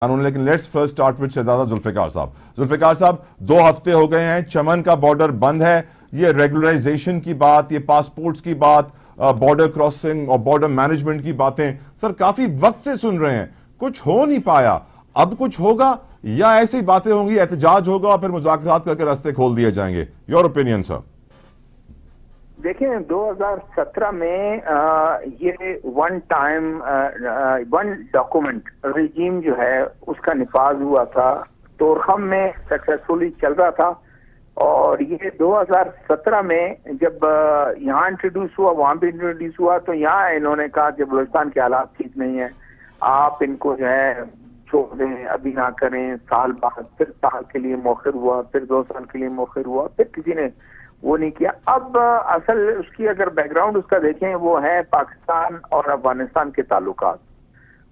कानून। लेकिन let's first start with शहजादा जुल्फिकार साहब। जुल्फिकार साहब, 2 हफ्ते हो गए हैं, चमन का बॉर्डर बंद है। ये रेगुलराइजेशन की बात, ये पासपोर्ट्स की बात, बॉर्डर क्रॉसिंग और बॉर्डर मैनेजमेंट की बातें सर काफी वक्त से सुन रहे हैं, कुछ हो नहीं पाया। अब कुछ होगा या ऐसी बातें होंगी, एहतजाज होगा और फिर मुज़ाकरात करके रास्ते खोल दिए जाएंगे? Your opinion sir. देखिए 2017 में ये वन डॉक्यूमेंट रिजीम जो है उसका निफाज हुआ था, तोरखम में सक्सेसफुली चल रहा था। और ये 2017 में जब यहाँ इंट्रोड्यूस हुआ, वहां भी इंट्रोड्यूस हुआ, तो यहाँ इन्होंने कहा कि बलूचिस्तान के हालात ठीक नहीं है, आप इनको जो है छोड़ दें, अभी ना करें। साल बाद फिर साल के लिए मौखिर हुआ, फिर 2 साल के लिए मौखिर हुआ, फिर किसी ने वो नहीं किया। अब असल उसकी अगर बैकग्राउंड उसका देखें, वो है पाकिस्तान और अफगानिस्तान के ताल्लुकात,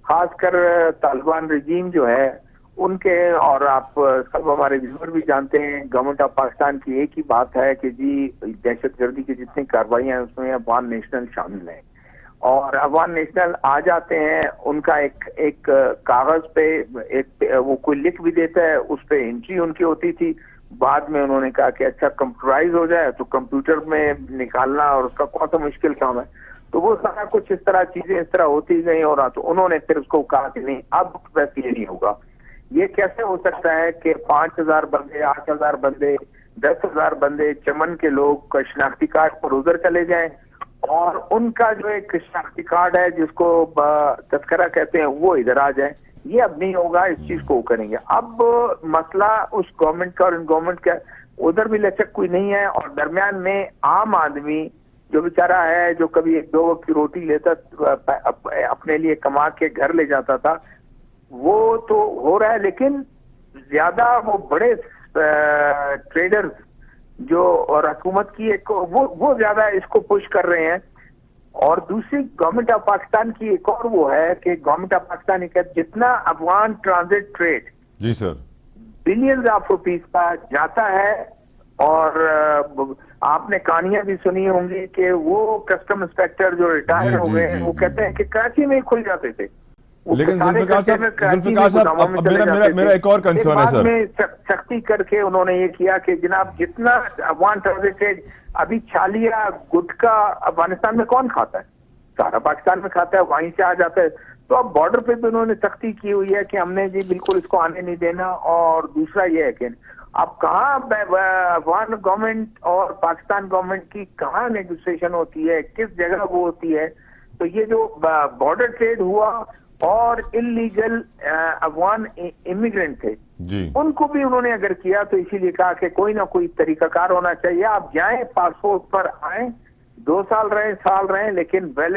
खासकर तालिबान रजीम जो है उनके। और आप सब हमारे व्यूअर भी जानते हैं, गवर्नमेंट ऑफ पाकिस्तान की एक ही बात है कि जी दहशतगर्दी की जितनी कार्रवाइयां हैं उसमें अफगान नेशनल शामिल हैं। और अफगान नेशनल आ जाते हैं, उनका एक कागज पे एक वो कोई लिख भी देता है, उस पे एंट्री उनकी होती थी। बाद में उन्होंने कहा कि अच्छा कंप्यूटराइज हो जाए तो कंप्यूटर में निकालना और उसका कौन सा मुश्किल काम है। तो वो सारा कुछ इस तरह चीजें इस तरह होती गई। और तो उन्होंने फिर उसको कहा कि नहीं, अब वैसे ये नहीं होगा। ये कैसे हो सकता है कि 5,000 बंदे, 8,000 बंदे, 10,000 बंदे चमन के लोग का शनाख्ती कार्ड पर उधर चले जाएं और उनका जो एक शनाख्ती कार्ड है जिसको तस्करा कहते हैं वो इधर आ जाए? ये अब नहीं होगा, इस चीज को करेंगे। अब मसला उस गवर्नमेंट का और इन गवर्नमेंट का, उधर भी लचक कोई नहीं है। और दरमियान में आम आदमी जो बेचारा है, जो कभी 1-2 वक्त की रोटी लेता, अपने लिए कमा के घर ले जाता था, वो तो हो रहा है। लेकिन ज्यादा वो बड़े ट्रेडर्स जो और हुकूमत की एक वो ज्यादा इसको पुश कर रहे हैं। और दूसरी गवर्नमेंट ऑफ पाकिस्तान की एक और वो है कि गवर्नमेंट ऑफ पाकिस्तान ने कहा जितना अफगान ट्रांजिट ट्रेड, जी सर, बिलियंस ऑफ रुपीस का जाता है। और आपने कहानियां भी सुनी होंगी कि वो कस्टम इंस्पेक्टर जो रिटायर हो गए हैं, वो कहते हैं कि कराची में खुल जाते थे। लेकिन जुल्फिकार साहब, अब मेरा एक और कंसर्न है सर। में सख्ती करके उन्होंने ये किया कि जनाब जितना अफगान ट्रांजिट, अभी छालिया गुटखा अफगानिस्तान में कौन खाता है? सारा पाकिस्तान में खाता है, वहीं से आ जाता है। तो अब बॉर्डर पे भी उन्होंने सख्ती की हुई है कि हमने जी बिल्कुल इसको आने नहीं देना। और दूसरा ये है कि अब कहाँ अफगान गवर्नमेंट और पाकिस्तान गवर्नमेंट की कहाँ नेगोशिएशन होती है, किस जगह वो होती है? तो ये जो बॉर्डर ट्रेड हुआ और इलीगल अफगान इमिग्रेंट थे जी, उनको भी उन्होंने अगर किया, तो इसीलिए कहा कि कोई ना कोई तरीकाकार होना चाहिए। आप जाएं, पासपोर्ट पर आए, 2 साल रहे, साल रहे, लेकिन वैलिड